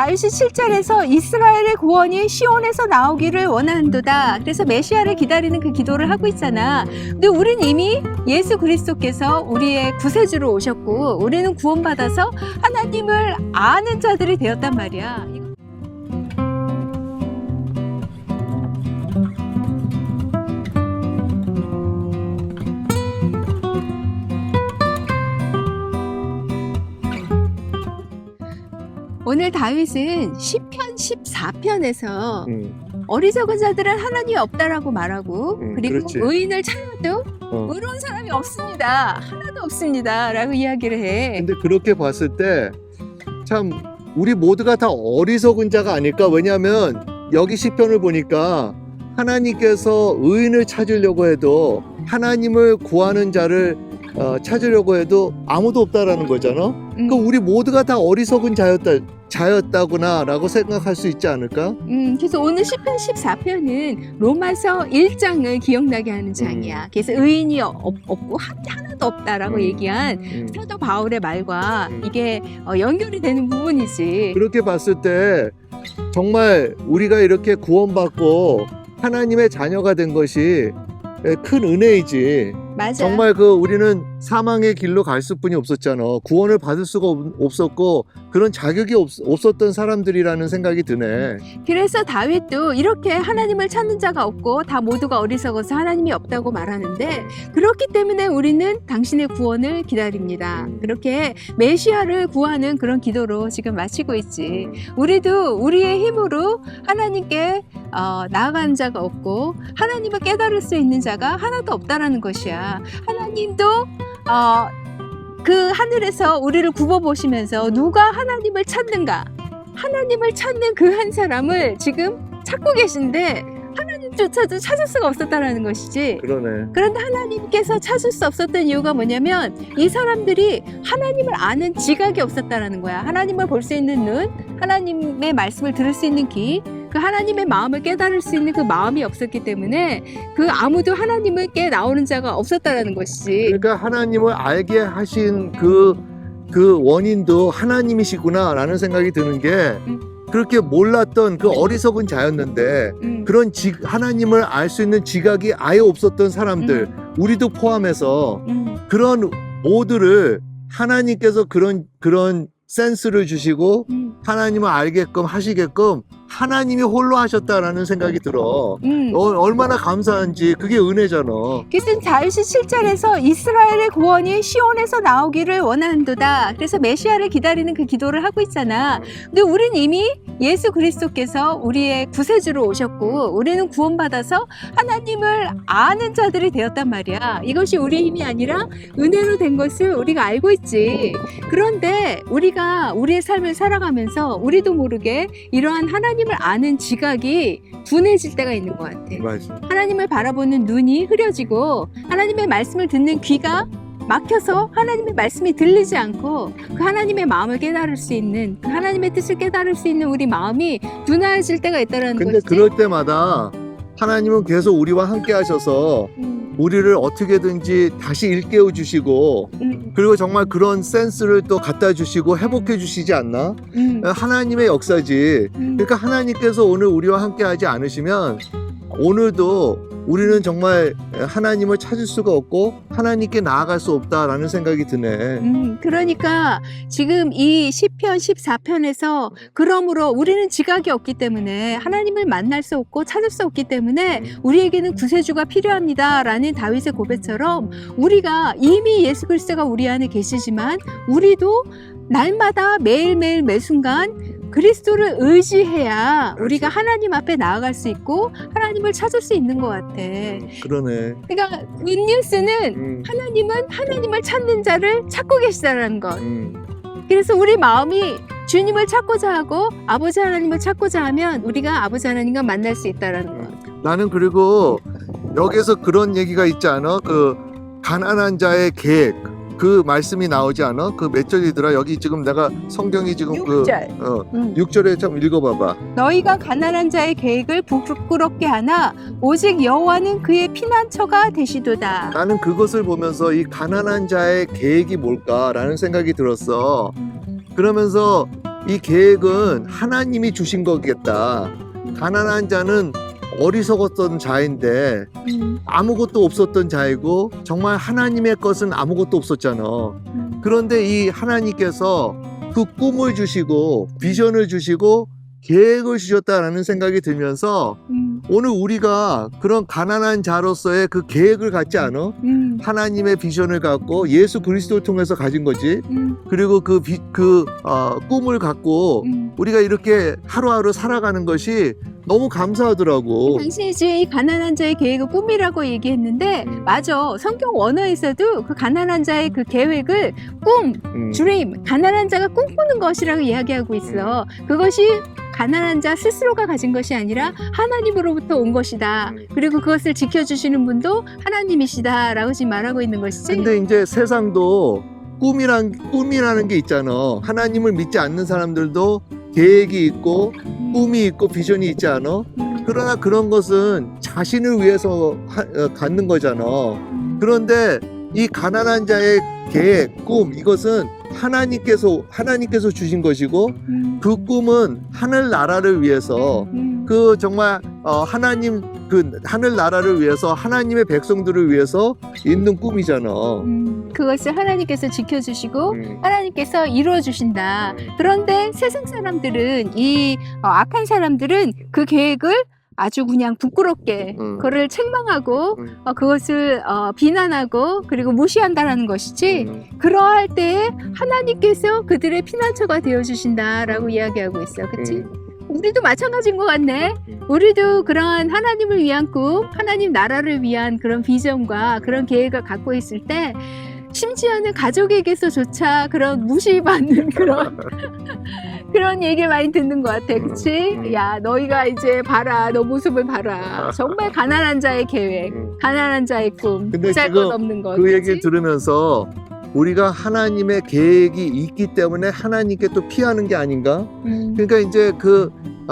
다윗이 7절에서 이스라엘의 구원이 시온에서 나오기를 원하는도다. 그래서 메시아를 기다리는 그 기도를 하고 있잖아. 근데 우린 이미 예수 그리스도께서 우리의 구세주로 오셨고 우리는 구원받아서 하나님을 아는 자들이 되었단 말이야. 오늘 다윗은 시편 14편에서 어리석은 자들은 하나님이 없다라고 말하고 그리고 그렇지. 의인을 찾아도 의로운 사람이 없습니다. 하나도 없습니다. 라고 이야기를 해. 근데 그렇게 봤을 때 참 우리 모두가 다 어리석은 자가 아닐까? 왜냐하면 여기 시편을 보니까 하나님께서 의인을 찾으려고 해도 하나님을 구하는 자를 찾으려고 해도 아무도 없다라는 거잖아. 그러니까 우리 모두가 다 어리석은 자였다구나 라고 생각할 수 있지 않을까? 그래서 오늘 시편 14편은 로마서 1장을 기억나게 하는 장이야. 그래서 의인이 없고 하나도 없다라고 얘기한 사도 바울의 말과 이게 연결이 되는 부분이지. 그렇게 봤을 때 정말 우리가 이렇게 구원받고 하나님의 자녀가 된 것이 큰 은혜이지. 맞아. 정말 우리는 사망의 길로 갈 수뿐이 없었잖아. 구원을 받을 수가 없었고 그런 자격이 없었던 사람들이라는 생각이 드네. 그래서 다윗도 이렇게 하나님을 찾는 자가 없고 다 모두가 어리석어서 하나님이 없다고 말하는데 그렇기 때문에 우리는 당신의 구원을 기다립니다. 그렇게 메시아를 구하는 그런 기도로 지금 마치고 있지. 우리도 우리의 힘으로 하나님께 나아가는 자가 없고 하나님을 깨달을 수 있는 자가 하나도 없다라는 것이야. 하나님도 그 하늘에서 우리를 굽어보시면서 누가 하나님을 찾는가? 하나님을 찾는 그 한 사람을 지금 찾고 계신데 하나님조차도 찾을 수가 없었다라는 것이지. 그러네. 그런데 하나님께서 찾을 수 없었던 이유가 뭐냐면 이 사람들이 하나님을 아는 지각이 없었다라는 거야. 하나님을 볼 수 있는 눈, 하나님의 말씀을 들을 수 있는 귀, 그 하나님의 마음을 깨달을 수 있는 그 마음이 없었기 때문에 그 아무도 하나님을 깨 나오는 자가 없었다라는 것이지. 그러니까 하나님을 알게 하신 그 원인도 하나님이시구나 라는 생각이 드는 게 그렇게 몰랐던 그 어리석은 자였는데 그런 하나님을 알 수 있는 지각이 아예 없었던 사람들 우리도 포함해서 그런 모두를 하나님께서 그런 센스를 주시고 하나님을 알게끔 하시게끔 하나님이 홀로 하셨다라는 생각이 들어. 얼마나 감사한지. 그게 은혜잖아. 그래서 다윗이 7절에서 이스라엘의 구원이 시온에서 나오기를 원하는도다. 그래서 메시아를 기다리는 그 기도를 하고 있잖아. 근데 우린 이미 예수 그리스도께서 우리의 구세주로 오셨고 우리는 구원받아서 하나님을 아는 자들이 되었단 말이야. 이것이 우리의 힘이 아니라 은혜로 된 것을 우리가 알고 있지. 그런데 우리가 우리의 삶을 살아가면서 우리도 모르게 이러한 하나님을 아는 지각이 둔해질 때가 있는 것 같아. 맞아. 하나님을 바라보는 눈이 흐려지고 하나님의 말씀을 듣는 귀가 막혀서 하나님의 말씀이 들리지 않고 그 하나님의 마음을 깨달을 수 있는 그 하나님의 뜻을 깨달을 수 있는 우리 마음이 둔해질 때가 있다는 거지. 근데 그럴 때마다 하나님은 계속 우리와 함께 하셔서 우리를 어떻게든지 다시 일깨워 주시고 그리고 정말 그런 센스를 또 갖다 주시고 회복해 주시지 않나? 하나님의 역사지. 그러니까 하나님께서 오늘 우리와 함께 하지 않으시면 오늘도 우리는 정말 하나님을 찾을 수가 없고 하나님께 나아갈 수 없다라는 생각이 드네. 그러니까 지금 이 시편 14편에서 그러므로 우리는 지각이 없기 때문에 하나님을 만날 수 없고 찾을 수 없기 때문에 우리에게는 구세주가 필요합니다라는 다윗의 고백처럼 우리가 이미 예수 그리스도가 우리 안에 계시지만 우리도 날마다 매일매일 매순간 그리스도를 의지해야 우리가 하나님 앞에 나아갈 수 있고 하나님을 찾을 수 있는 것 같아. 그러네. 그러니까 굿뉴스는 하나님은 하나님을 찾는 자를 찾고 계시다는 것. 그래서 우리 마음이 주님을 찾고자 하고 아버지 하나님을 찾고자 하면 우리가 아버지 하나님과 만날 수 있다는 것. 나는 그리고 여기서 그런 얘기가 있지 않아? 그 가난한 자의 계획. 그 말씀이 나오지 않아? 그 몇 절이더라? 여기 지금 내가 성경이 지금 6절. 6절에 좀 읽어봐봐. 너희가 가난한 자의 계획을 부끄럽게 하나 오직 여호와는 그의 피난처가 되시도다. 나는 그것을 보면서 이 가난한 자의 계획이 뭘까라는 생각이 들었어. 그러면서 이 계획은 하나님이 주신 거겠다. 가난한 자는 어리석었던 자인데 아무것도 없었던 자이고 정말 하나님의 것은 아무것도 없었잖아. 그런데 이 하나님께서 그 꿈을 주시고 비전을 주시고 계획을 주셨다라는 생각이 들면서 오늘 우리가 그런 가난한 자로서의 그 계획을 갖지 않아? 하나님의 비전을 갖고 예수 그리스도를 통해서 가진 거지. 그리고 그 꿈을 갖고 우리가 이렇게 하루하루 살아가는 것이 너무 감사하더라고. 당신이 지금 이 가난한 자의 계획을 꿈이라고 얘기했는데 맞아. 성경 원어에서도 그 가난한 자의 그 계획을 꿈, dream, 가난한 자가 꿈꾸는 것이라고 이야기하고 있어. 그것이 가난한 자 스스로가 가진 것이 아니라 하나님으로부터 온 것이다. 그리고 그것을 지켜주시는 분도 하나님이시다 라고 지금 말하고 있는 것이지. 근데 이제 세상도 꿈이라는 게 있잖아. 하나님을 믿지 않는 사람들도 계획이 있고 꿈이 있고 비전이 있지 않아? 그러나 그런 것은 자신을 위해서 갖는 거잖아. 그런데 이 가난한 자의 계획, 꿈, 이것은 하나님께서 주신 것이고 그 꿈은 하늘 나라를 위해서 그 정말 하나님 그 하늘 나라를 위해서 하나님의 백성들을 위해서 있는 꿈이잖아. 그것을 하나님께서 지켜주시고 하나님께서 이루어주신다. 그런데 세상 사람들은 이 악한 사람들은 그 계획을 아주 그냥 부끄럽게 그거를 책망하고 그것을 비난하고 그리고 무시한다라는 것이지. 그러할 때에 하나님께서 그들의 피난처가 되어주신다라고 이야기하고 있어. 그치? 우리도 마찬가지인 것 같네. 우리도 그러한 하나님을 위한 꿈, 하나님 나라를 위한 그런 비전과 그런 계획을 갖고 있을 때 심지어는 가족에게서조차 그런 무시받는 그런 얘기를 많이 듣는 것 같아. 그치? 야, 너희가 이제 봐라. 너 모습을 봐라. 정말 가난한 자의 계획, 가난한 자의 꿈, 근데 잘 것 없는 것. 그 그치? 얘기를 들으면서 우리가 하나님의 계획이 있기 때문에 하나님께 또 피하는 게 아닌가? 그러니까 이제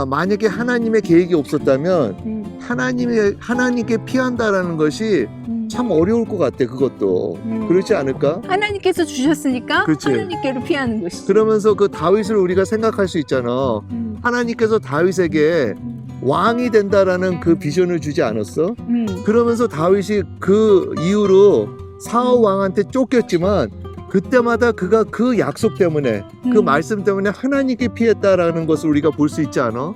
만약에 하나님의 계획이 없었다면 하나님께 피한다라는 것이 참 어려울 것 같아. 그것도 그렇지 않을까? 하나님께서 주셨으니까 그치. 하나님께로 피하는 것이지. 그러면서 그 다윗을 우리가 생각할 수 있잖아. 하나님께서 다윗에게 왕이 된다라는 그 비전을 주지 않았어? 그러면서 다윗이 그 이후로 사울 왕한테 쫓겼지만 그때마다 그가 그 약속 때문에 그 말씀 때문에 하나님께 피했다라는 것을 우리가 볼 수 있지 않아?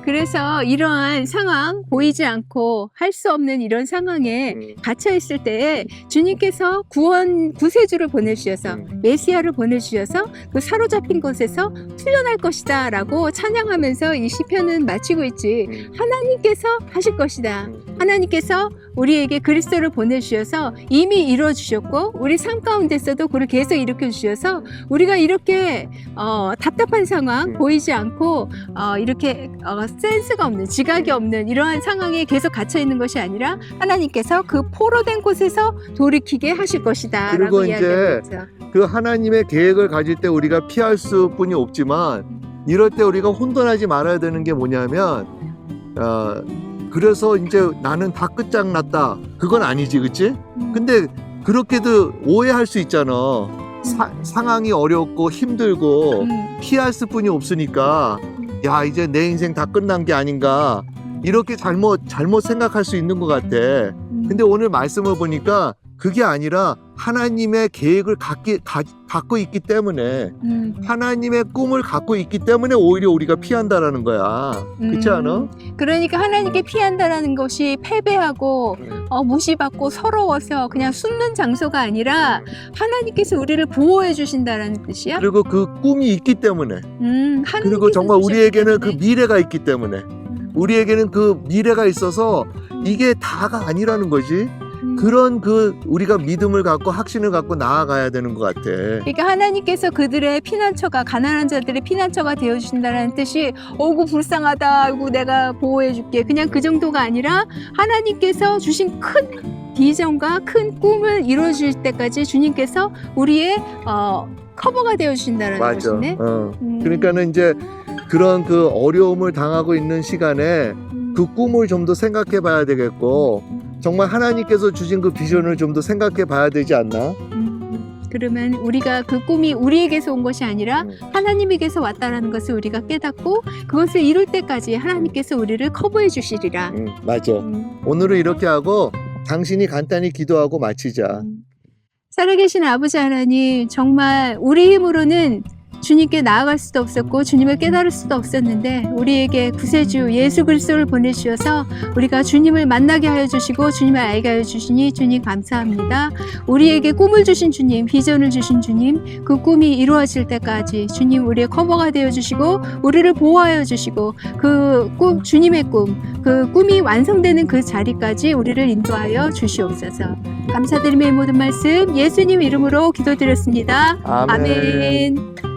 그래서 이러한 상황, 보이지 않고 할 수 없는 이런 상황에 갇혀 있을 때에 주님께서 구세주를 보내주셔서 메시아를 보내주셔서 그 사로잡힌 곳에서 풀려날 것이다 라고 찬양하면서 이 시편은 마치고 있지. 하나님께서 하실 것이다. 하나님께서 우리에게 그리스도를 보내주셔서 이미 이루어주셨고 우리 삶 가운데서도 그를 계속 일으켜주셔서 우리가 이렇게 답답한 상황, 보이지 않고 이렇게 센스가 없는, 지각이 없는 이러한 상황에 계속 갇혀 있는 것이 아니라 하나님께서 그 포로된 곳에서 돌이키게 하실 것이다 그리고 라고 이제 이야기하고 있죠. 그 하나님의 계획을 가질 때 우리가 피할 수뿐이 없지만 이럴 때 우리가 혼돈하지 말아야 되는 게 뭐냐면 그래서 이제 나는 다 끝장났다. 그건 아니지, 그치? 근데 그렇게도 오해할 수 있잖아. 상황이 어렵고 힘들고 피할 수뿐이 없으니까 야, 이제 내 인생 다 끝난 게 아닌가 이렇게 잘못 생각할 수 있는 것 같아. 근데 오늘 말씀을 보니까 그게 아니라 하나님의 계획을 갖고 있기 때문에 하나님의 꿈을 갖고 있기 때문에 오히려 우리가 피한다라는 거야. 그렇지 않아? 그러니까 하나님께 피한다라는 것이 패배하고 무시받고 서러워서 그냥 숨는 장소가 아니라 하나님께서 우리를 보호해 주신다라는 뜻이야. 그리고 그 꿈이 있기 때문에 그리고 정말 우리에게는 그 미래가 있기 때문에 우리에게는 그 미래가 있어서 이게 다가 아니라는 거지. 그런 우리가 믿음을 갖고 확신을 갖고 나아가야 되는 것 같아. 그러니까 하나님께서 그들의 피난처가 가난한 자들의 피난처가 되어주신다는 뜻이 어구 불쌍하다, 아이고 내가 보호해줄게 그냥 그 정도가 아니라 하나님께서 주신 큰 비전과 큰 꿈을 이루어줄 때까지 주님께서 우리의 커버가 되어주신다는 것이네. 그러니까는 이제 그런 그 어려움을 당하고 있는 시간에 그 꿈을 좀 더 생각해 봐야 되겠고 정말 하나님께서 주신 그 비전을 좀 더 생각해 봐야 되지 않나? 그러면 우리가 그 꿈이 우리에게서 온 것이 아니라 하나님에게서 왔다라는 것을 우리가 깨닫고 그것을 이룰 때까지 하나님께서 우리를 커버해 주시리라. 맞아. 음. 오늘은 이렇게 하고 당신이 간단히 기도하고 마치자. 살아계신 아버지 하나님, 정말 우리 힘으로는 주님께 나아갈 수도 없었고 주님을 깨달을 수도 없었는데 우리에게 구세주 예수 그리스도를 보내주셔서 우리가 주님을 만나게 하여 주시고 주님을 알게 하여 주시니 주님 감사합니다. 우리에게 꿈을 주신 주님, 비전을 주신 주님, 그 꿈이 이루어질 때까지 주님 우리의 커버가 되어 주시고 우리를 보호하여 주시고 그 꿈, 주님의 꿈, 그 꿈이 완성되는 그 자리까지 우리를 인도하여 주시옵소서. 감사드리며 이 모든 말씀 예수님 이름으로 기도드렸습니다. 아멘. 아멘.